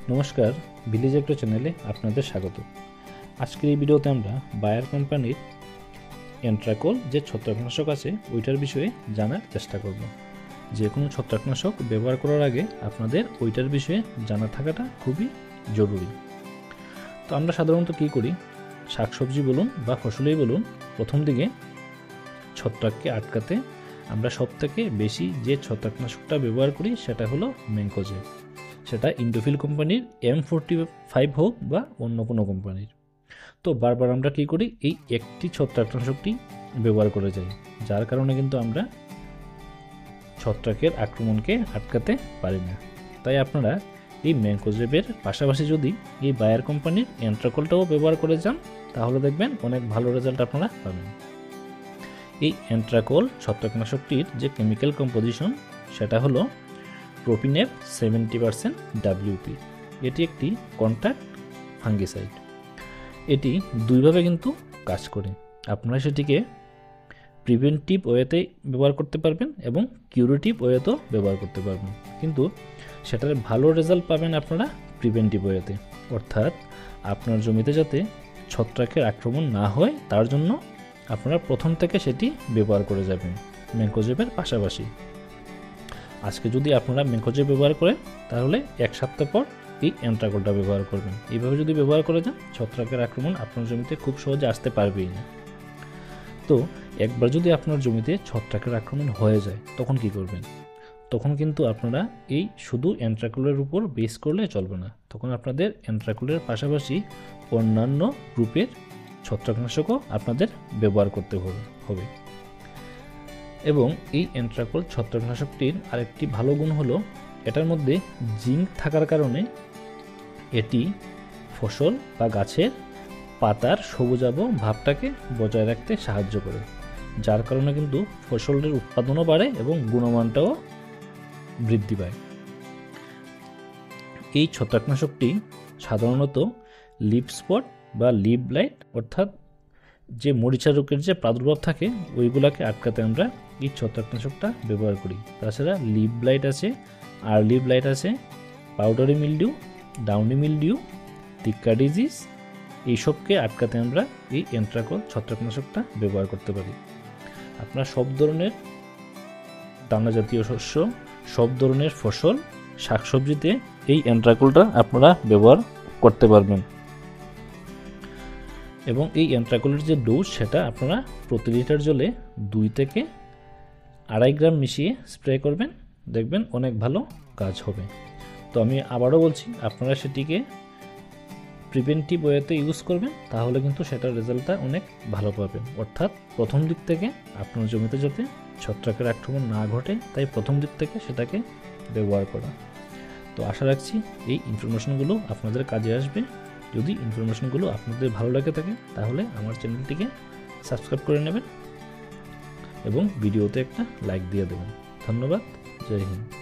নমস্কার, village agro চ্যানেলে আপনাদের স্বাগত। আজকের এই ভিডিওতে আমরা বায়ার কোম্পানির এন্ট্রাকোল যে ছত্রাকনাশক আছে ওইটার বিষয়ে জানার চেষ্টা করব। যে কোনো ছত্রাকনাশক ব্যবহার করার আগে আপনাদের ওইটার বিষয়ে জানা থাকাটা খুবই জরুরি। তো আমরা সাধারণত কী করি, শাকসবজি বলুন বা ফসলেই বলুন, প্রথম দিকে ছত্রাককে আটকাতে আমরা সবথেকে বেশি যে ছত্রাকনাশকটা ব্যবহার করি সেটা হলো ম্যানকোজেব। সেটা ইন্ডোফিল কোম্পানির M45 হোক বা অন্য কোনো কোম্পানির। তো বারবার আমরা কী করি, এই একটি ছত্রাকনাশকটি ব্যবহার করে যাই, যার কারণে কিন্তু আমরা ছত্রাকের আক্রমণকে আটকাতে পারি না। তাই আপনারা এই ম্যানকোজেবের পাশাপাশি যদি এই বায়ার কোম্পানির এন্ট্রাকোলটাও ব্যবহার করে যান তাহলে দেখবেন অনেক ভালো রেজাল্ট আপনারা পাবেন। এই এন্ট্রাকোল ছত্রাকনাশকটির যে কেমিক্যাল কম্পোজিশন সেটা হলো প্রোপিনেপ 70% WP। এটি একটি কন্ট্যাক্ট ফাঙ্গিসাইড। এটি দুইভাবে কিন্তু কাজ করে। আপনারা সেটিকে প্রিভেন্টিভ ওয়েতে ব্যবহার করতে পারবেন এবং কিউরেটিভ ওয়েতেও ব্যবহার করতে পারবেন, কিন্তু সেটার ভালো রেজাল্ট পাবেন আপনারা প্রিভেন্টিভ ওয়েতে, অর্থাৎ আপনার জমিতে যাতে ছত্রাকের আক্রমণ না হয় তার জন্য আপনারা প্রথম থেকে সেটি ব্যবহার করে যাবেন ম্যানকোজেবের পাশাপাশি। আজকে যদি আপনারা ম্যানকোজেব ব্যবহার করেন তাহলে এক সপ্তাহ পর এই এন্ট্রাকোলটা ব্যবহার করবেন। এইভাবে যদি ব্যবহার করে যান ছত্রাকের আক্রমণ আপনার জমিতে খুব সহজে আসতে পারবেই না। তো একবার যদি আপনার জমিতে ছত্রাকের আক্রমণ হয়ে যায় তখন কি করবেন? তখন কিন্তু আপনারা এই শুধু এন্ট্রাকোলের উপর বেস করলে চলবে না, তখন আপনাদের এন্ট্রাকোলের পাশাপাশি অন্যান্য গ্রুপের ছত্রাকনাশকও আপনাদের ব্যবহার করতে হবে। এবং এই এন্ট্রাকোল ছত্রাকনাশকটির আরেকটি ভালো গুণ হলো এটার মধ্যে জিঙ্ক থাকার কারণে এটি ফসল বা গাছের পাতার সবুজাভ ভাবটাকে বজায় রাখতে সাহায্য করে, যার কারণে কিন্তু ফসলের উৎপাদনও বাড়ে এবং গুণমানটাও বৃদ্ধি পায়। এই ছত্রাকনাশকটি সাধারণত লিফ স্পট বা লিফ ব্লাইট অর্থাৎ যে মরিচা রোগের যে প্রাদুর্ভাব থাকে ওইগুলাকে আটকাতে আমরা এই ছত্রাকনাশকটা ব্যবহার করি। তাছাড়া লিফ ব্লাইট আছে, আর্লি ব্লাইট আছে, পাউডারি মিলডিউ, ডাউনি মিলডিউ, টিক্কা ডিজিজ, এইসবকে আটকাতে আমরা এই এন্ট্রাকোল ছত্রাকনাশকটা ব্যবহার করতে পারি। আপনারা সব ধরনের দানা জাতীয় শস্য, সব ধরনের ফসল, শাকসবজিতে এই এন্ট্রাকোলটা আপনারা ব্যবহার করতে পারবেন। এবং এই এন্ট্রাকোলের যে ডোজ সেটা আপনারা প্রতি লিটার জলে 2 থেকে 2.5 গ্রাম মিশিয়ে স্প্রে করবেন, দেখবেন অনেক ভালো কাজ হবে। তো আমি আবারও বলছি, আপনারা সেটিকে প্রিভেন্টিভ ওয়েতে ইউজ করবেন, তাহলে কিন্তু সেটার রেজাল্টটা অনেক ভালো পাবেন। অর্থাৎ প্রথম দিক থেকে আপনার জমিতে যাতে ছত্রাকের আক্রমণ না ঘটে তাই প্রথম দিক থেকে সেটাকে ব্যবহার করা। তো আশা রাখছি এই ইনফরমেশনগুলো আপনাদের কাজে আসবে। যদি ইনফরমেশনগুলো আপনাদের ভালো লাগে থাকে তাহলে আমার চ্যানেলটিকে সাবস্ক্রাইব করে নেবেন এবং ভিডিওতে একটা লাইক দিয়ে দেবেন। ধন্যবাদ, জয় হিন্দ।